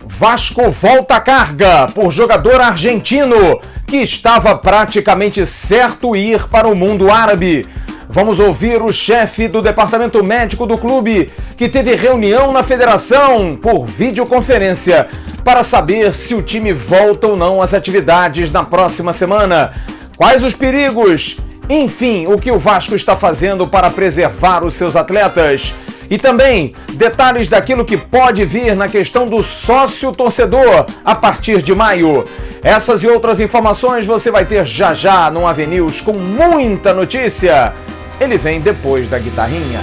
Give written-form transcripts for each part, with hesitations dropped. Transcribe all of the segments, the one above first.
Vasco volta à carga por jogador argentino que estava praticamente certo ir para o mundo árabe. Vamos ouvir o chefe do departamento médico do clube, que teve reunião na federação por videoconferência para saber se o time volta ou não às atividades na próxima semana. Quais os perigos? Enfim, o que o Vasco está fazendo para preservar os seus atletas? E também detalhes daquilo que pode vir na questão do sócio-torcedor a partir de maio. Essas e outras informações você vai ter já já no AVNews com muita notícia. Ele vem depois da guitarrinha.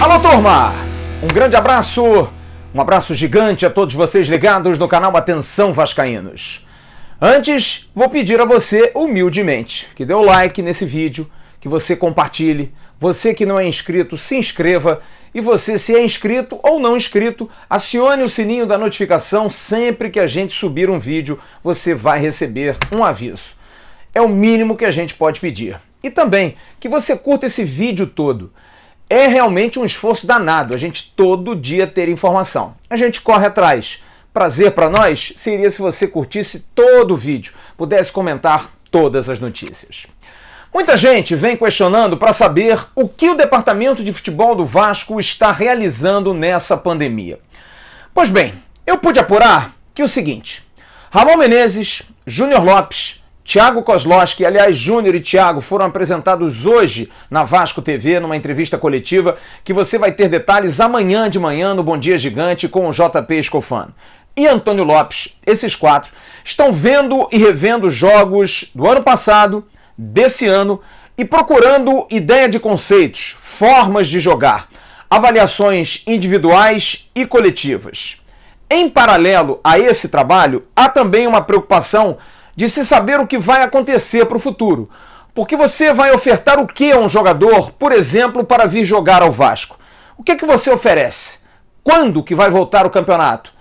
Alô, turma! Um grande abraço, um abraço gigante a todos vocês ligados no canal Atenção Vascaínos. Antes, vou pedir a você, humildemente, que dê o like nesse vídeo, que você compartilhe, você que não é inscrito, se inscreva, e você, se é inscrito ou não inscrito, acione o sininho da notificação. Sempre que a gente subir um vídeo, você vai receber um aviso. É o mínimo que a gente pode pedir. E também, que você curta esse vídeo todo. É realmente um esforço danado a gente todo dia ter informação. A gente corre atrás. Prazer para nós seria se você curtisse todo o vídeo, pudesse comentar todas as notícias. Muita gente vem questionando para saber o que o departamento de futebol do Vasco está realizando nessa pandemia. Pois bem, eu pude apurar que o seguinte: Ramon Menezes, Júnior Lopes, Thiago Kozlowski, aliás, Júnior e Thiago foram apresentados hoje na Vasco TV, numa entrevista coletiva, que você vai ter detalhes amanhã de manhã no Bom Dia Gigante com o JP Escofano. E Antônio Lopes, esses quatro, estão vendo e revendo jogos do ano passado, desse ano, e procurando ideia de conceitos, formas de jogar, avaliações individuais e coletivas. Em paralelo a esse trabalho, há também uma preocupação de se saber o que vai acontecer para o futuro. Porque você vai ofertar o que a um jogador, por exemplo, para vir jogar ao Vasco? O que você oferece? Quando que vai voltar o campeonato?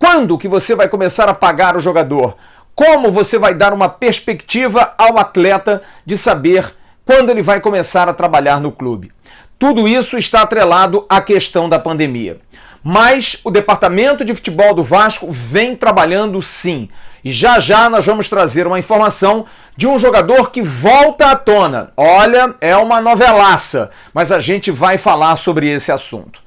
Quando que você vai começar a pagar o jogador? Como você vai dar uma perspectiva ao atleta de saber quando ele vai começar a trabalhar no clube? Tudo isso está atrelado à questão da pandemia. Mas o departamento de futebol do Vasco vem trabalhando sim. E já já nós vamos trazer uma informação de um jogador que volta à tona. Olha, é uma novelaça, mas a gente vai falar sobre esse assunto.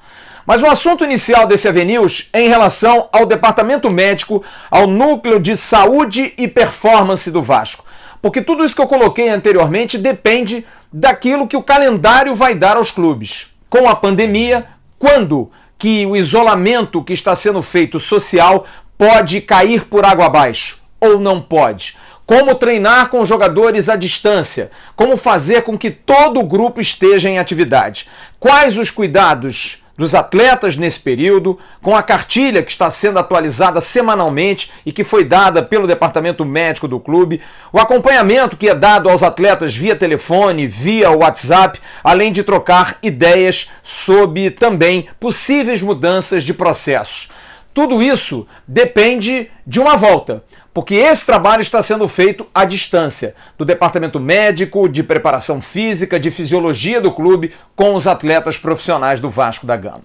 Mas o assunto inicial desse AVNews é em relação ao departamento médico, ao núcleo de saúde e performance do Vasco. Porque tudo isso que eu coloquei anteriormente depende daquilo que o calendário vai dar aos clubes. Com a pandemia, quando que o isolamento que está sendo feito social pode cair por água abaixo ou não pode? Como treinar com jogadores à distância? Como fazer com que todo o grupo esteja em atividade? Quais os cuidados dos atletas nesse período, com a cartilha que está sendo atualizada semanalmente e que foi dada pelo departamento médico do clube, o acompanhamento que é dado aos atletas via telefone, via WhatsApp, além de trocar ideias sobre também possíveis mudanças de processos. Tudo isso depende de uma volta, porque esse trabalho está sendo feito à distância, do departamento médico, de preparação física, de fisiologia do clube, com os atletas profissionais do Vasco da Gama.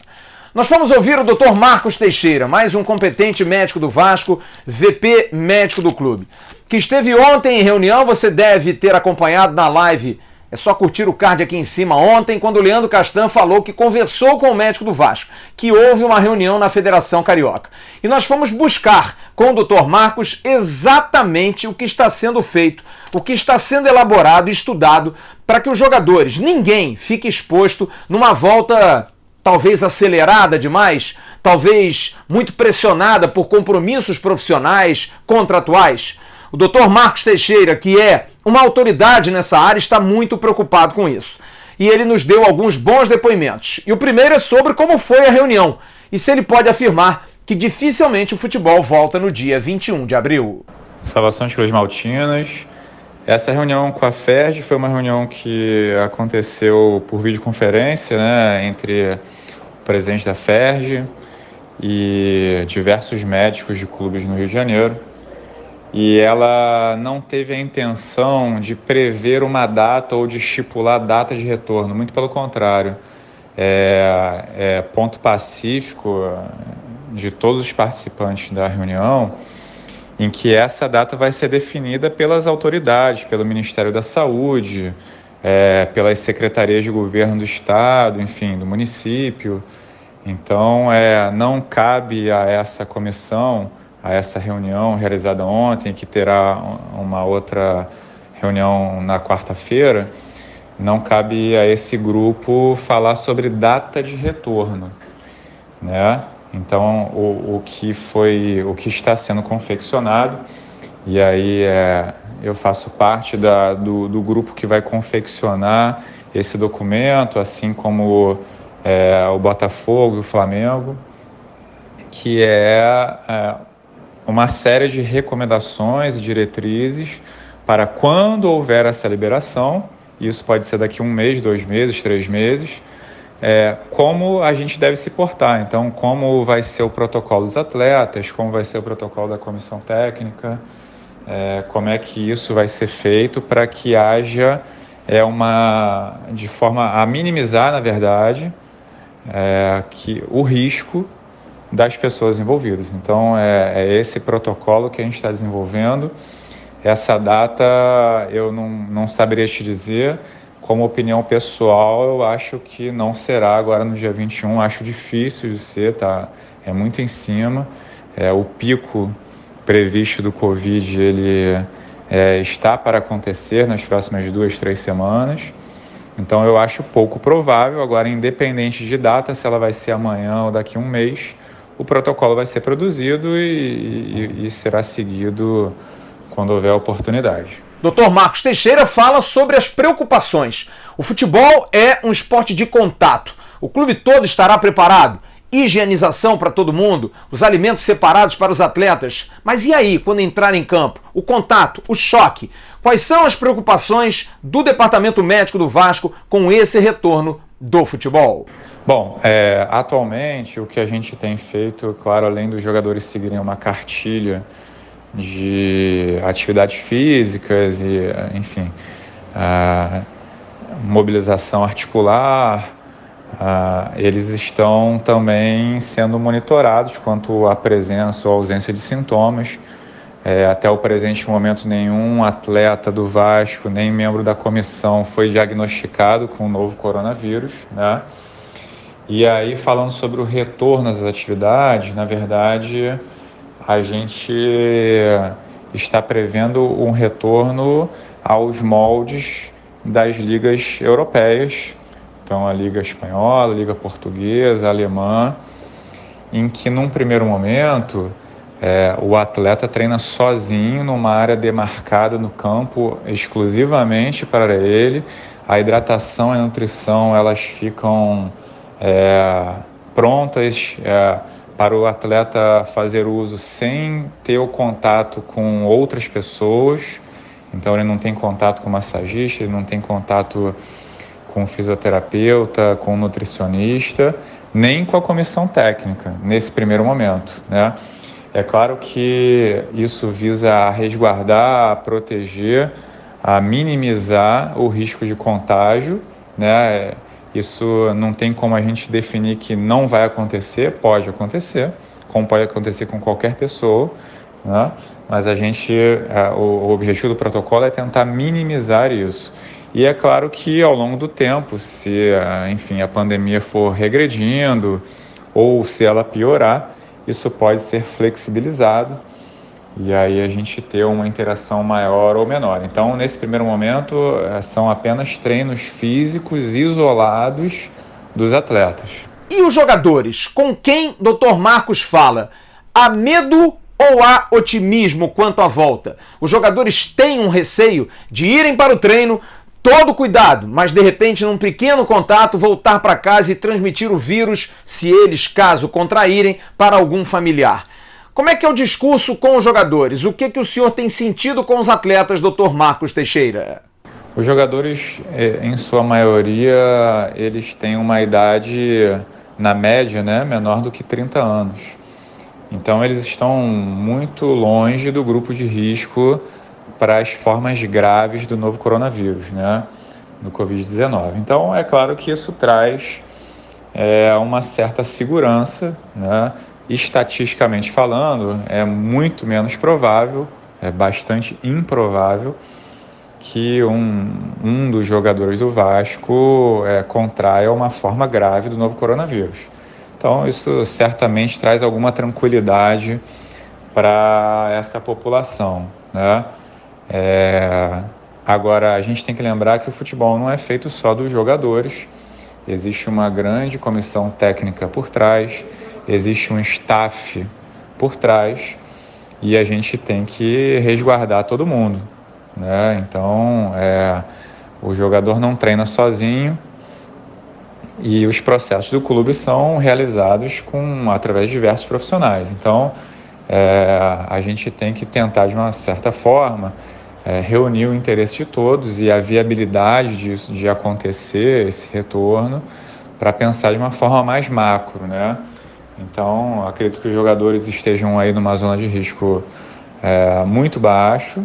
Nós vamos ouvir o Dr. Marcos Teixeira, mais um competente médico do Vasco, VP médico do clube, que esteve ontem em reunião. Você deve ter acompanhado na live. É só curtir o card aqui em cima ontem, quando o Leandro Castan falou que conversou com o médico do Vasco, que houve uma reunião na Federação Carioca. E nós fomos buscar com o Dr. Marcos exatamente o que está sendo feito, o que está sendo elaborado e estudado para que os jogadores, ninguém fique exposto numa volta talvez acelerada demais, talvez muito pressionada por compromissos profissionais, contratuais. O Dr. Marcos Teixeira, que é uma autoridade nessa área, está muito preocupado com isso. E ele nos deu alguns bons depoimentos. E o primeiro é sobre como foi a reunião e se ele pode afirmar que dificilmente o futebol volta no dia 21 de abril. Salvações Cruz Maltinas. Essa reunião com a FERJ foi uma reunião que aconteceu por videoconferência, né, entre o presidente da FERJ e diversos médicos de clubes no Rio de Janeiro. e ela não teve a intenção de prever uma data ou de estipular data de retorno, muito pelo contrário. É ponto pacífico de todos os participantes da reunião em que essa data vai ser definida pelas autoridades, pelo Ministério da Saúde, pelas secretarias de governo do Estado, enfim, do município. Então, não cabe a essa comissão, a essa reunião realizada ontem, que terá uma outra reunião na quarta-feira, não cabe a esse grupo falar sobre data de retorno, né? Então, o que está sendo confeccionado, e aí eu faço parte do grupo que vai confeccionar esse documento, assim como o Botafogo e o Flamengo, que uma série de recomendações e diretrizes para quando houver essa liberação, isso pode ser daqui a 1 mês, 2 meses, 3 meses, como a gente deve se portar. Então, como vai ser o protocolo dos atletas, como vai ser o protocolo da comissão técnica, como é que isso vai ser feito para que haja de forma a minimizar, na verdade, o risco das pessoas envolvidas. Então, é esse protocolo que a gente está desenvolvendo. Essa data eu não saberia te dizer. Como opinião pessoal, eu acho que não será agora no dia 21. Acho difícil de ser, tá? É muito em cima. O pico previsto do Covid, ele está para acontecer nas próximas 2, 3 semanas. Então, eu acho pouco provável. Agora, independente de data, se ela vai ser amanhã ou daqui a 1 mês, o protocolo vai ser produzido e será seguido quando houver oportunidade. Dr. Marcos Teixeira fala sobre as preocupações. O futebol é um esporte de contato. O clube todo estará preparado? Higienização para todo mundo? Os alimentos separados para os atletas? Mas e aí, quando entrar em campo? O contato, o choque? Quais são as preocupações do Departamento Médico do Vasco com esse retorno do futebol? Bom, atualmente o que a gente tem feito, claro, além dos jogadores seguirem uma cartilha de atividades físicas e, enfim, mobilização articular, eles estão também sendo monitorados quanto à presença ou ausência de sintomas. Até o presente momento, nenhum atleta do Vasco, nem membro da comissão foi diagnosticado com o novo coronavírus, né? E aí, falando sobre o retorno às atividades, na verdade, a gente está prevendo um retorno aos moldes das ligas europeias, então a Liga Espanhola, a Liga Portuguesa, a Alemã, em que num primeiro momento o atleta treina sozinho numa área demarcada no campo exclusivamente para ele. A hidratação e a nutrição, elas ficam prontas para o atleta fazer uso sem ter o contato com outras pessoas. Então ele não tem contato com o massagista, ele não tem contato com o fisioterapeuta, com o nutricionista, nem com a comissão técnica, nesse primeiro momento, né? É claro que isso visa a resguardar, a proteger, a minimizar o risco de contágio, né? Isso não tem como a gente definir que não vai acontecer, pode acontecer, como pode acontecer com qualquer pessoa, né? Mas o objetivo do protocolo é tentar minimizar isso. E é claro que ao longo do tempo, se enfim, a pandemia for regredindo ou se ela piorar, isso pode ser flexibilizado e aí a gente ter uma interação maior ou menor. Então, nesse primeiro momento, são apenas treinos físicos isolados dos atletas. E os jogadores? Com quem Dr. Marcos fala? Há medo ou há otimismo quanto à volta? Os jogadores têm um receio de irem para o treino, todo cuidado, mas de repente num pequeno contato voltar para casa e transmitir o vírus, se eles, caso contraírem, para algum familiar. Como é que é o discurso com os jogadores? O que o senhor tem sentido com os atletas, Dr. Marcos Teixeira? Os jogadores, em sua maioria, eles têm uma idade, na média, né, menor do que 30 anos. Então eles estão muito longe do grupo de risco para as formas graves do novo coronavírus, né, do Covid-19. Então é claro que isso traz uma certa segurança, né? Estatisticamente falando, é muito menos provável, é bastante improvável que um dos jogadores do Vasco contraia uma forma grave do novo coronavírus. Então isso certamente traz alguma tranquilidade para essa população, né? Agora, a gente tem que lembrar que o futebol não é feito só dos jogadores. Existe uma grande comissão técnica por trás, existe um staff por trás e a gente tem que resguardar todo mundo, né? Então, o jogador não treina sozinho e os processos do clube são realizados através de diversos profissionais. Então, a gente tem que tentar, de uma certa forma, reunir o interesse de todos e a viabilidade de acontecer esse retorno para pensar de uma forma mais macro, né? Então, acredito que os jogadores estejam aí numa zona de risco muito baixo,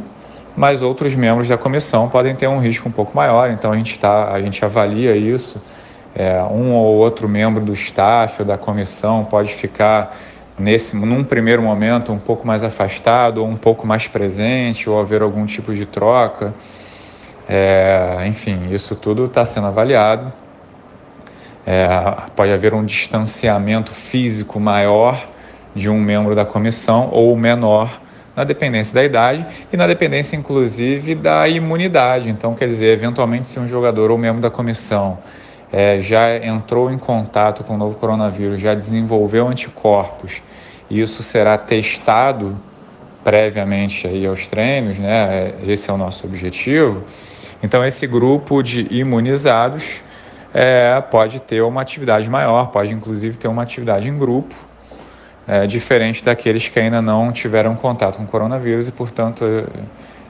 mas outros membros da comissão podem ter um risco um pouco maior, então a gente avalia isso. Um ou outro membro do staff ou da comissão pode ficar num primeiro momento um pouco mais afastado ou um pouco mais presente ou haver algum tipo de troca. Enfim, isso tudo está sendo avaliado. Pode haver um distanciamento físico maior de um membro da comissão ou menor, na dependência da idade e na dependência, inclusive, da imunidade. Então, quer dizer, eventualmente, se um jogador ou membro da comissão já entrou em contato com o novo coronavírus, já desenvolveu anticorpos, e isso será testado previamente aí aos treinos, né? Esse é o nosso objetivo. Então, esse grupo de imunizados pode ter uma atividade maior, pode inclusive ter uma atividade em grupo, diferente daqueles que ainda não tiveram contato com o coronavírus e, portanto,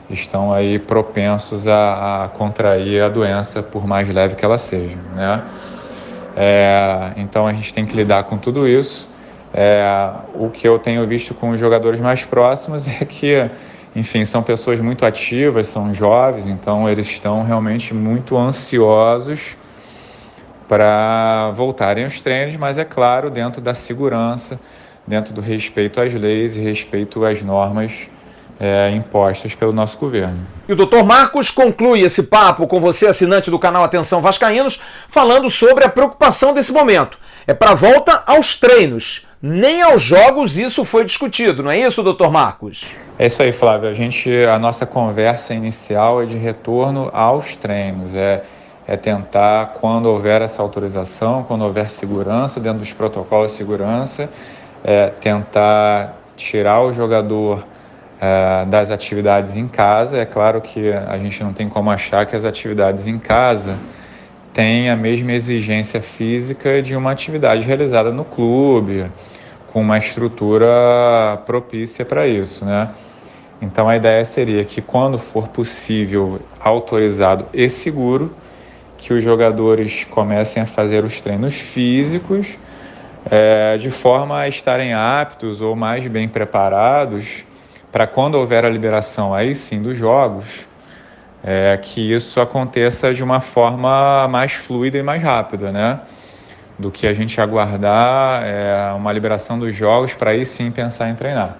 estão aí propensos a contrair a doença, por mais leve que ela seja, né? Então a gente tem que lidar com tudo isso. O que eu tenho visto com os jogadores mais próximos é que, enfim, são pessoas muito ativas, são jovens, então eles estão realmente muito ansiosos para voltarem aos treinos, mas é claro, dentro da segurança, dentro do respeito às leis e respeito às normas impostas pelo nosso governo. E o Dr. Marcos conclui esse papo com você, assinante do canal Atenção Vascaínos, falando sobre a preocupação desse momento. Para a volta aos treinos, nem aos jogos isso foi discutido, não é isso, Dr. Marcos? É isso aí, Flávio. A nossa conversa inicial é de retorno aos treinos, tentar, quando houver essa autorização, quando houver segurança dentro dos protocolos de segurança, tentar tirar o jogador das atividades em casa. É claro que a gente não tem como achar que as atividades em casa têm a mesma exigência física de uma atividade realizada no clube, com uma estrutura propícia para isso, né? Então a ideia seria que, quando for possível, autorizado e seguro, que os jogadores comecem a fazer os treinos físicos de forma a estarem aptos ou mais bem preparados para, quando houver a liberação aí sim dos jogos, que isso aconteça de uma forma mais fluida e mais rápida, né? Do que a gente aguardar uma liberação dos jogos para aí sim pensar em treinar.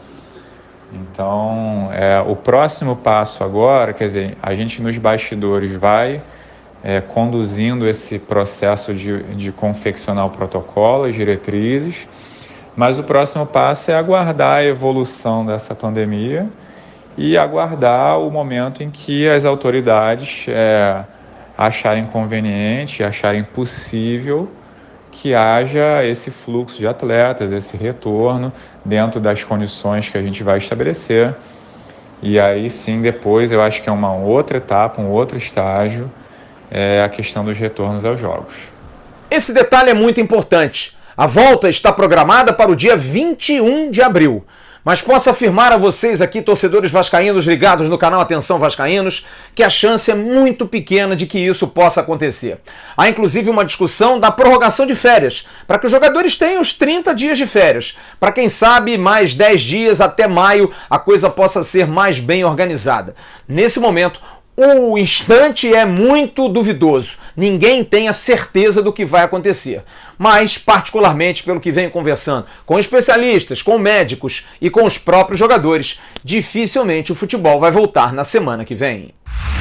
Então, o próximo passo agora, quer dizer, a gente nos bastidores vai conduzindo esse processo de confeccionar o protocolo, as diretrizes, mas o próximo passo é aguardar a evolução dessa pandemia e aguardar o momento em que as autoridades acharem conveniente, acharem possível que haja esse fluxo de atletas, esse retorno dentro das condições que a gente vai estabelecer. E aí sim, depois eu acho que é uma outra etapa, um outro estágio, a questão dos retornos aos jogos. Esse detalhe é muito importante. A volta está programada para o dia 21 de abril. Mas posso afirmar a vocês aqui, torcedores vascaínos ligados no canal Atenção Vascaínos, que a chance é muito pequena de que isso possa acontecer. Há inclusive uma discussão da prorrogação de férias, para que os jogadores tenham os 30 dias de férias, para quem sabe mais 10 dias até maio a coisa possa ser mais bem organizada. Nesse momento, o instante é muito duvidoso. Ninguém tem a certeza do que vai acontecer. Mas, particularmente pelo que venho conversando com especialistas, com médicos e com os próprios jogadores, dificilmente o futebol vai voltar na semana que vem.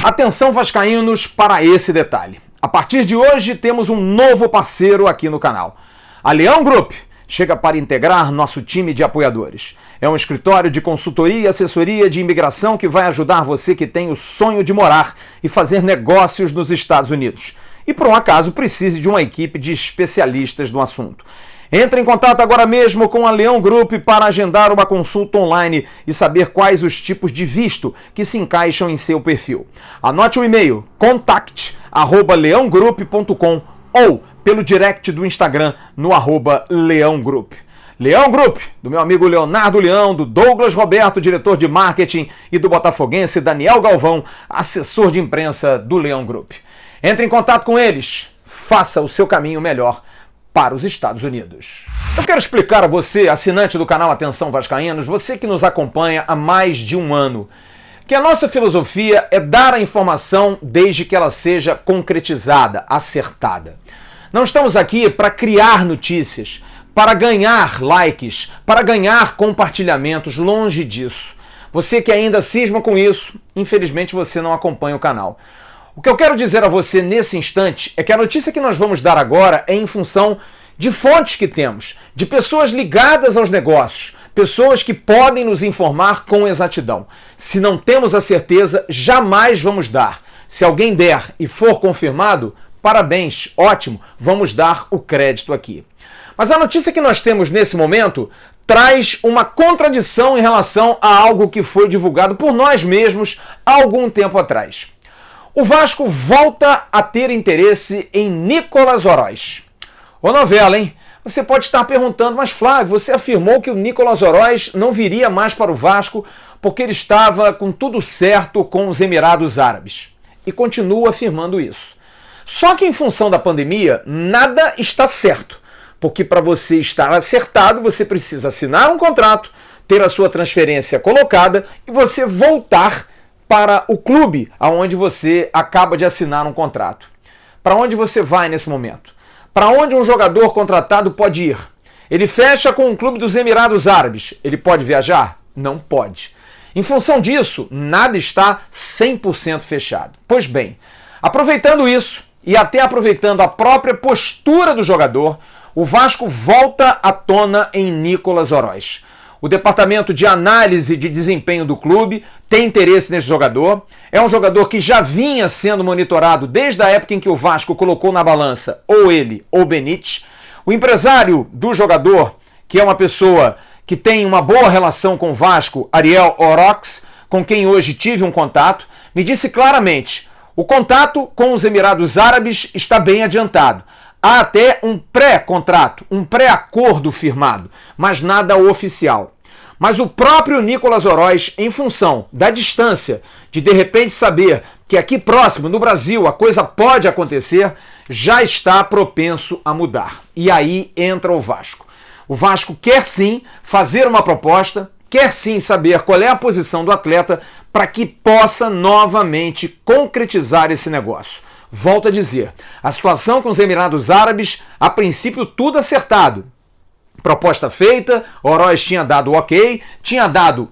Atenção vascaínos para esse detalhe. A partir de hoje temos um novo parceiro aqui no canal. A Leão Group chega para integrar nosso time de apoiadores. É um escritório de consultoria e assessoria de imigração que vai ajudar você que tem o sonho de morar e fazer negócios nos Estados Unidos. E por um acaso precise de uma equipe de especialistas no assunto. Entre em contato agora mesmo com a Leão Group para agendar uma consulta online e saber quais os tipos de visto que se encaixam em seu perfil. Anote o e-mail contact@leongroup.com ou pelo direct do Instagram no @leãogroup. Leão Group, do meu amigo Leonardo Leão, do Douglas Roberto, diretor de marketing, e do botafoguense Daniel Galvão, assessor de imprensa do Leão Group. Entre em contato com eles, faça o seu caminho melhor para os Estados Unidos. Eu quero explicar a você, assinante do canal Atenção Vascaínos, você que nos acompanha há mais de um ano, que a nossa filosofia é dar a informação desde que ela seja concretizada, acertada. Não estamos aqui para criar notícias, para ganhar likes, para ganhar compartilhamentos, longe disso. Você que ainda cisma com isso, infelizmente você não acompanha o canal. O que eu quero dizer a você nesse instante é que a notícia que nós vamos dar agora é em função de fontes que temos, de pessoas ligadas aos negócios, pessoas que podem nos informar com exatidão. Se não temos a certeza, jamais vamos dar. Se alguém der e for confirmado, parabéns, ótimo, vamos dar o crédito aqui. Mas a notícia que nós temos nesse momento traz uma contradição em relação a algo que foi divulgado por nós mesmos há algum tempo atrás. O Vasco volta a ter interesse em Nicolas Oroz. Ô novela, hein? Você pode estar perguntando, mas Flávio, você afirmou que o Nicolas Oroz não viria mais para o Vasco porque ele estava com tudo certo com os Emirados Árabes. E continua afirmando isso. Só que em função da pandemia, nada está certo. Porque para você estar acertado, você precisa assinar um contrato, ter a sua transferência colocada e você voltar para o clube aonde você acaba de assinar um contrato. Para onde você vai nesse momento? Para onde um jogador contratado pode ir? Ele fecha com o clube dos Emirados Árabes. Ele pode viajar? Não pode. Em função disso, nada está 100% fechado. Pois bem, aproveitando isso e até aproveitando a própria postura do jogador, o Vasco volta à tona em Nicolas Oroz. O departamento de análise de desempenho do clube tem interesse nesse jogador. É um jogador que já vinha sendo monitorado desde a época em que o Vasco colocou na balança ou ele ou Benítez. O empresário do jogador, que é uma pessoa que tem uma boa relação com o Vasco, Ariel Orox, com quem hoje tive um contato, me disse claramente: o contato com os Emirados Árabes está bem adiantado. Há até um pré-contrato, um pré-acordo firmado, mas nada oficial. Mas o próprio Nicolas Oroz, em função da distância, de repente saber que aqui próximo, no Brasil, a coisa pode acontecer, já está propenso a mudar. E aí entra o Vasco. O Vasco quer sim fazer uma proposta, quer sim saber qual é a posição do atleta para que possa novamente concretizar esse negócio. Volto a dizer, a situação com os Emirados Árabes, a princípio tudo acertado. Proposta feita, Oroz tinha dado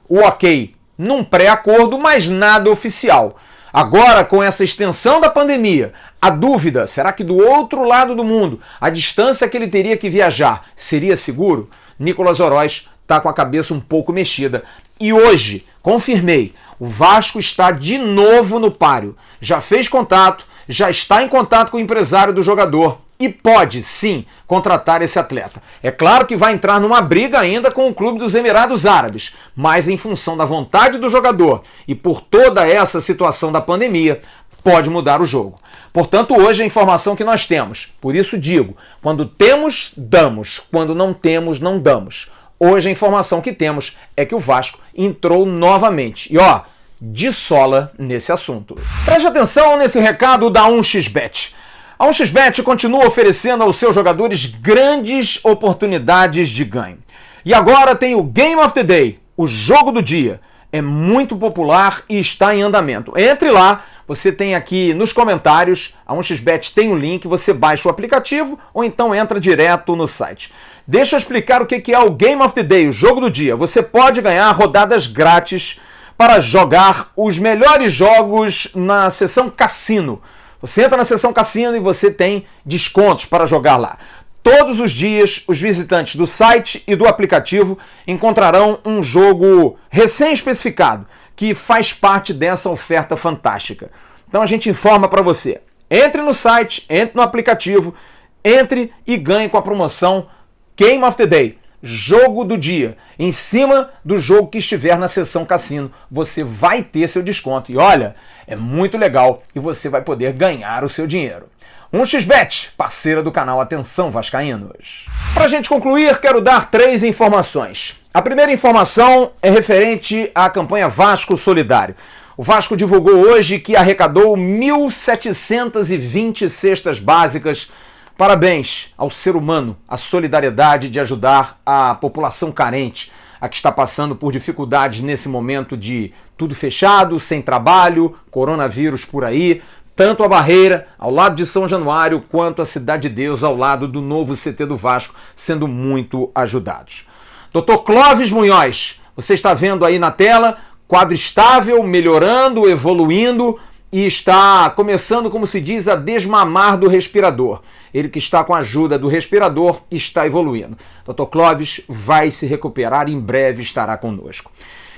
o ok num pré-acordo, mas nada oficial. Agora, com essa extensão da pandemia, a dúvida, será que do outro lado do mundo, a distância que ele teria que viajar seria seguro? Nicolas Oroz está com a cabeça um pouco mexida. E hoje, confirmei, o Vasco está de novo no páreo. Já fez contato, já está em contato com o empresário do jogador e pode, sim, contratar esse atleta. É claro que vai entrar numa briga ainda com o clube dos Emirados Árabes, mas em função da vontade do jogador e por toda essa situação da pandemia, pode mudar o jogo. Portanto, hoje a informação que nós temos. Por isso digo, quando temos, damos. Quando não temos, não damos. Hoje a informação que temos é que o Vasco entrou novamente. E ó, de sola nesse assunto. Preste atenção nesse recado da 1xBet. A 1xBet continua oferecendo aos seus jogadores grandes oportunidades de ganho. E agora tem o Game of the Day, o jogo do dia. É muito popular e está em andamento. Entre lá, você tem aqui nos comentários, a 1xBet tem o link, você baixa o aplicativo ou então entra direto no site. Deixa eu explicar o que é o Game of the Day, o jogo do dia. Você pode ganhar rodadas grátis para jogar os melhores jogos na seção cassino. Você entra na seção cassino e você tem descontos para jogar lá. Todos os dias, os visitantes do site e do aplicativo encontrarão um jogo recém-especificado que faz parte dessa oferta fantástica. Então a gente informa para você. Entre no site, entre no aplicativo, entre e ganhe com a promoção Game of the Day, jogo do dia. Em cima do jogo que estiver na seção cassino, você vai ter seu desconto. E olha, é muito legal e você vai poder ganhar o seu dinheiro. 1xBet, parceira do canal Atenção Vascaínos. Para a gente concluir, quero dar 3 informações. A primeira informação é referente à campanha Vasco Solidário. O Vasco divulgou hoje que arrecadou 1.720 cestas básicas. Parabéns ao ser humano, a solidariedade de ajudar a população carente, a que está passando por dificuldades nesse momento de tudo fechado, sem trabalho, coronavírus por aí. Tanto a Barreira, ao lado de São Januário, quanto a Cidade de Deus, ao lado do novo CT do Vasco, sendo muito ajudados. Dr. Clóvis Munhoz, você está vendo aí na tela, quadro estável, melhorando, evoluindo e está começando, como se diz, a desmamar do respirador. Ele que está com a ajuda do respirador está evoluindo. Dr. Clóvis vai se recuperar e em breve estará conosco.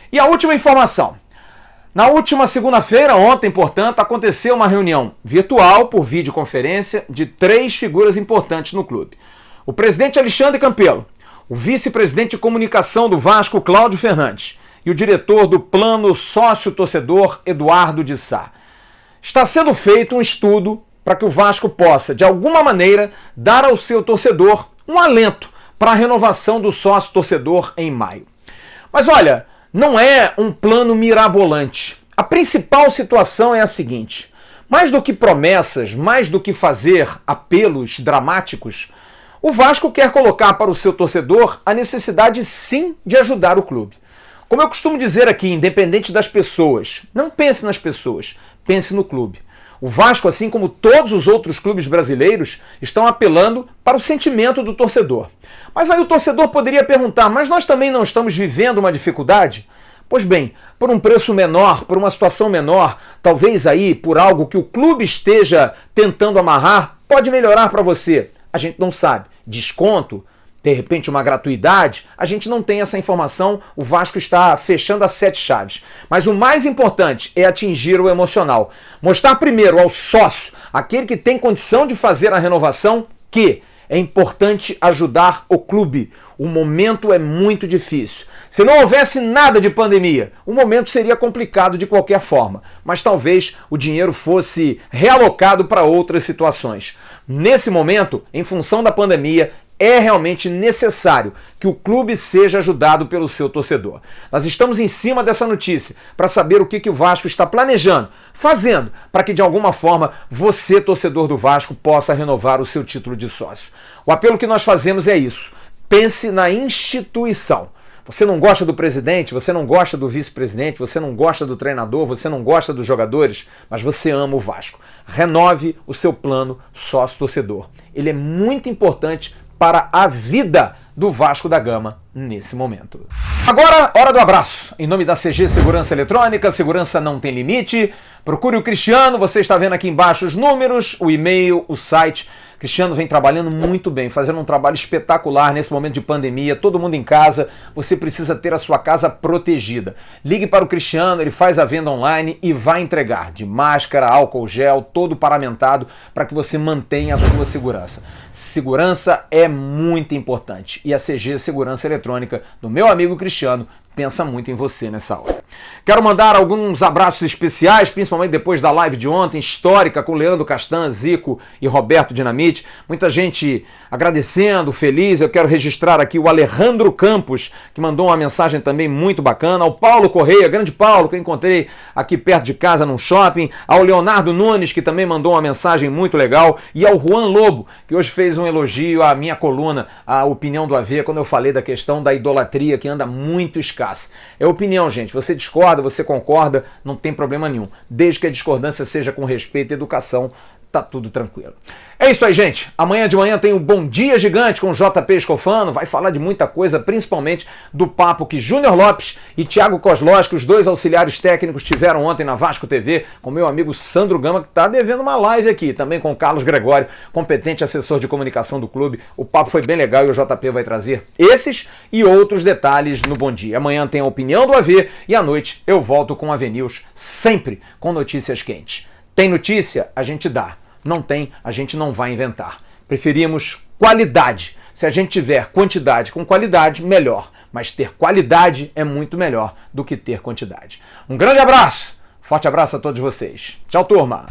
E a última informação. Na última segunda-feira, ontem, portanto, aconteceu uma reunião virtual por videoconferência de 3 figuras importantes no clube. O presidente Alexandre Campelo, o vice-presidente de comunicação do Vasco, Cláudio Fernandes, e o diretor do plano sócio-torcedor, Eduardo de Sá. Está sendo feito um estudo para que o Vasco possa, de alguma maneira, dar ao seu torcedor um alento para a renovação do sócio-torcedor em maio. Mas olha, não é um plano mirabolante. A principal situação é a seguinte: mais do que promessas, mais do que fazer apelos dramáticos, o Vasco quer colocar para o seu torcedor a necessidade sim de ajudar o clube. Como eu costumo dizer aqui, independente das pessoas, não pense nas pessoas, pense no clube. O Vasco, assim como todos os outros clubes brasileiros, estão apelando para o sentimento do torcedor. Mas aí o torcedor poderia perguntar, mas nós também não estamos vivendo uma dificuldade? Pois bem, por um preço menor, por uma situação menor, talvez aí por algo que o clube esteja tentando amarrar, pode melhorar para você. A gente não sabe. Desconto? De repente uma gratuidade? A gente não tem essa informação, o Vasco está fechando as 7 chaves. Mas o mais importante é atingir o emocional. Mostrar primeiro ao sócio, aquele que tem condição de fazer a renovação, que é importante ajudar o clube. O momento é muito difícil. Se não houvesse nada de pandemia, o momento seria complicado de qualquer forma, mas talvez o dinheiro fosse realocado para outras situações. Nesse momento, em função da pandemia, é realmente necessário que o clube seja ajudado pelo seu torcedor. Nós estamos em cima dessa notícia para saber o que o Vasco está planejando, fazendo, para que de alguma forma você, torcedor do Vasco, possa renovar o seu título de sócio. O apelo que nós fazemos é isso: pense na instituição. Você não gosta do presidente, você não gosta do vice-presidente, você não gosta do treinador, você não gosta dos jogadores, mas você ama o Vasco. Renove o seu plano sócio-torcedor. Ele é muito importante para a vida do Vasco da Gama nesse momento. Agora, hora do abraço. Em nome da CG Segurança Eletrônica, segurança não tem limite. Procure o Cristiano, você está vendo aqui embaixo os números, o e-mail, o site. Cristiano vem trabalhando muito bem, fazendo um trabalho espetacular nesse momento de pandemia, todo mundo em casa, você precisa ter a sua casa protegida. Ligue para o Cristiano, ele faz a venda online e vai entregar de máscara, álcool gel, todo paramentado para que você mantenha a sua segurança. Segurança é muito importante e a CG Segurança Eletrônica do meu amigo Cristiano pensa muito em você nessa hora. Quero mandar alguns abraços especiais, principalmente depois da live de ontem, histórica, com Leandro Castan, Zico e Roberto Dinamite. Muita gente agradecendo, feliz. Eu quero registrar aqui o Alejandro Campos, que mandou uma mensagem também muito bacana. Ao Paulo Correia, grande Paulo, que eu encontrei aqui perto de casa num shopping. Ao Leonardo Nunes, que também mandou uma mensagem muito legal. E ao Juan Lobo, que hoje fez um elogio à minha coluna, a opinião do AV, quando eu falei da questão da idolatria, que anda muito escassa. É opinião, gente. Você discorda, você concorda, não tem problema nenhum. Desde que a discordância seja com respeito e educação, tá tudo tranquilo. É isso aí, gente. Amanhã de manhã tem o Bom Dia Gigante com o JP Escofano. Vai falar de muita coisa, principalmente do papo que Júnior Lopes e Thiago Kozlowski, os dois auxiliares técnicos, tiveram ontem na Vasco TV com meu amigo Sandro Gama, que tá devendo uma live aqui, também com o Carlos Gregório, competente assessor de comunicação do clube. O papo foi bem legal e o JP vai trazer esses e outros detalhes no Bom Dia. Amanhã tem a opinião do AV e à noite eu volto com a AV-News, sempre com notícias quentes. Tem notícia? A gente dá. Não tem, a gente não vai inventar. Preferimos qualidade. Se a gente tiver quantidade com qualidade, melhor. Mas ter qualidade é muito melhor do que ter quantidade. Um grande abraço, forte abraço a todos vocês. Tchau, turma.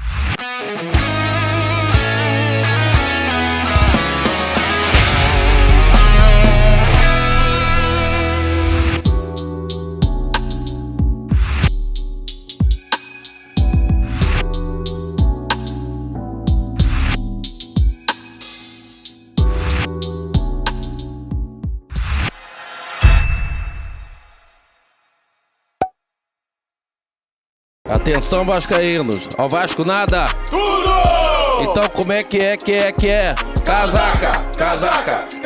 Atenção, vascaínos, ao Vasco nada! Tudo! Então como é que é? Casaca!